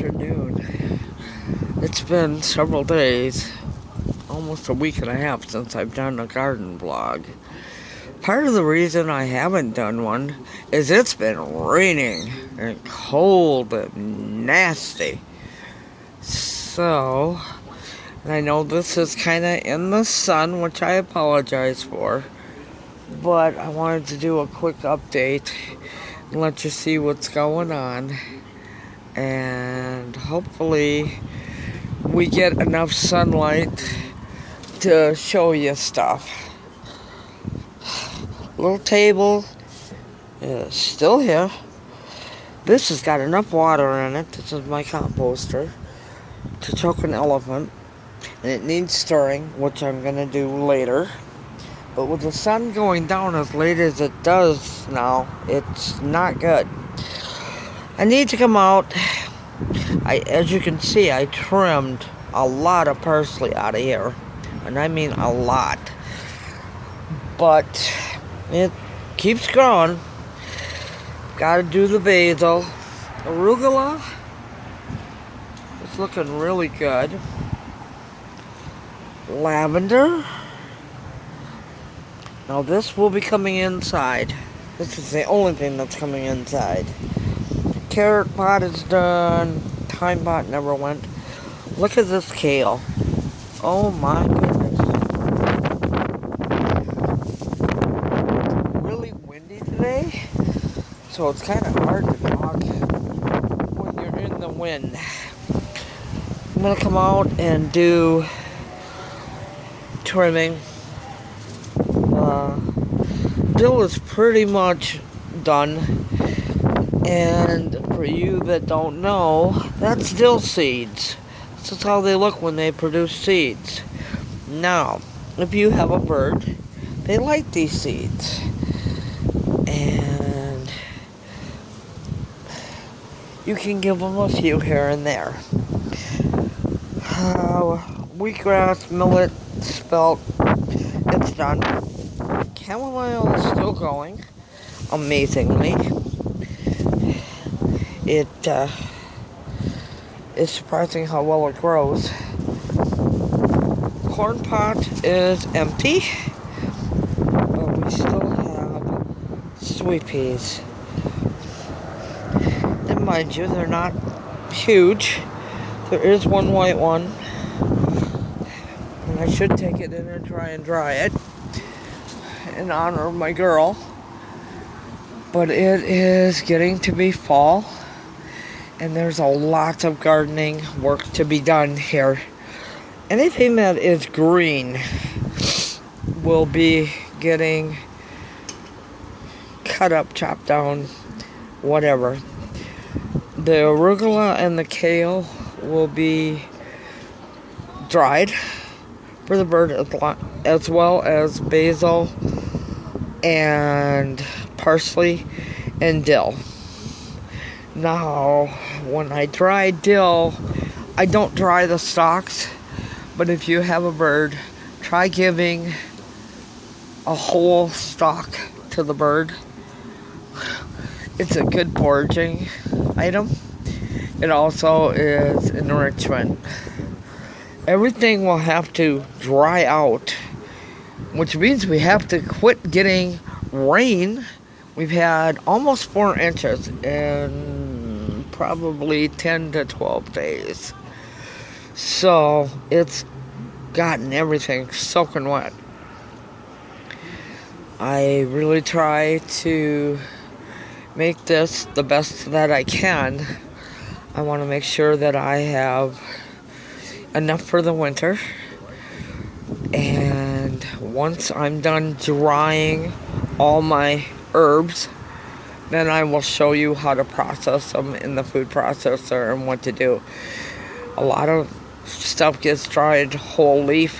afternoon. It's been several days, almost a week and a half since I've done a garden vlog. Part of the reason I haven't done one is it's been raining and cold and nasty. So, I know this is kind of in the sun, which I apologize for, but I wanted to do a quick update and let you see what's going on. And hopefully we get enough sunlight to show you stuff. Little table is still here. This has got enough water in it. This is my composter to choke an elephant, and it needs stirring, which I'm gonna do later. But with the sun going down as late as it does now, it's not good. I need to come out. As you can see, I trimmed a lot of parsley out of here. And I mean a lot. But it keeps growing. Gotta do the basil. Arugula is looking really good. Lavender. Now this will be coming inside. This is the only thing that's coming inside. Carrot pot is done. Thyme pot never went. Look at this kale. Oh my goodness. Really windy today, so it's kind of hard to talk when you're in the wind. I'm gonna come out and do trimming. Dill is pretty much done. And for you that don't know, that's dill seeds. This is how they look when they produce seeds. Now, if you have a bird, they like these seeds. And you can give them a few here and there. Wheatgrass, millet, spelt, it's done. Chamomile is still going, amazingly. It's surprising how well it grows. Corn pot is empty, but we still have sweet peas. And mind you, they're not huge. There is one white one, and I should take it in and try and dry it in honor of my girl. But it is getting to be fall. And there's a lot of gardening work to be done here. Anything that is green will be getting cut up, chopped down, whatever. The arugula and the kale will be dried for the bird, as well as basil and parsley and dill. Now, when I dry dill, I don't dry the stalks, but if you have a bird, try giving a whole stalk to the bird. It's a good foraging item. It also is enrichment. Everything will have to dry out, which means we have to quit getting rain. We've had almost 4 inches in probably 10 to 12 days. So it's gotten everything soaking wet. I really try to make this the best that I can. I want to make sure that I have enough for the winter. And once I'm done drying all my herbs, then I will show you how to process them in the food processor and what to do. A lot of stuff gets dried whole leaf,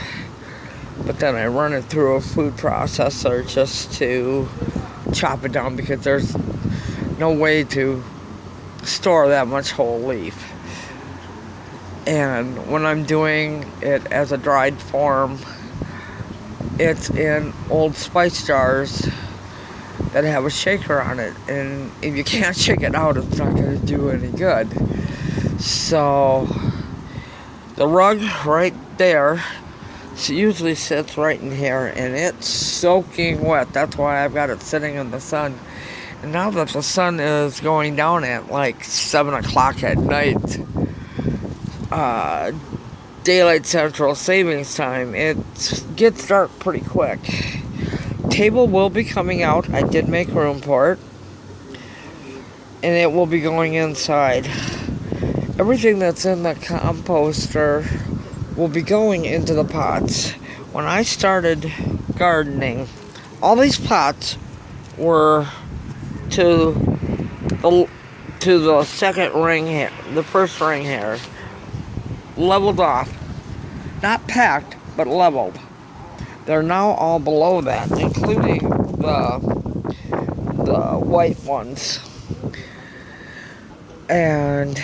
but then I run it through a food processor just to chop it down, because there's no way to store that much whole leaf. And when I'm doing it as a dried form, it's in old spice jars that have a shaker on it, and if you can't shake it out, it's not going to do any good. So the rug right there usually sits right in here, and it's soaking wet. That's why I've got it sitting in the sun. And now that the sun is going down at like 7 o'clock at night, daylight central savings time, it gets dark pretty quick. Table will be coming out. I did make room for it, and it will be going inside. Everything that's in the composter will be going into the pots. When I started gardening, all these pots were to the second ring here, the first ring here, leveled off. Not packed, but leveled. They're now all below that, including the white ones. And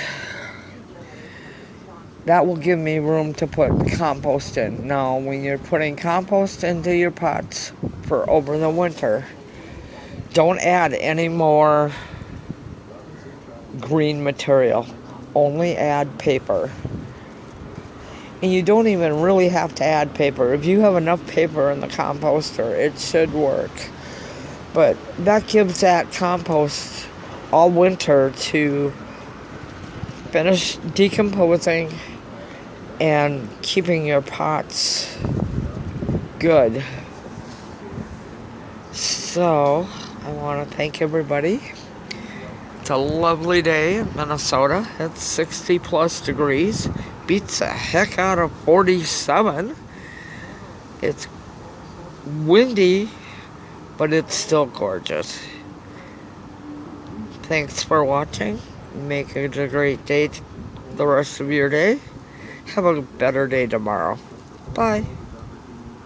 that will give me room to put compost in. Now, when you're putting compost into your pots for over the winter, don't add any more green material. Only add paper. And you don't even really have to add paper. If you have enough paper in the composter, it should work. But that gives that compost all winter to finish decomposing and keeping your pots good. So, I want to thank everybody. It's a lovely day in Minnesota. It's 60 plus degrees. Beats the heck out of 47. It's windy, but it's still gorgeous. Thanks for watching. Make it a great day the rest of your day. Have a better day tomorrow. Bye.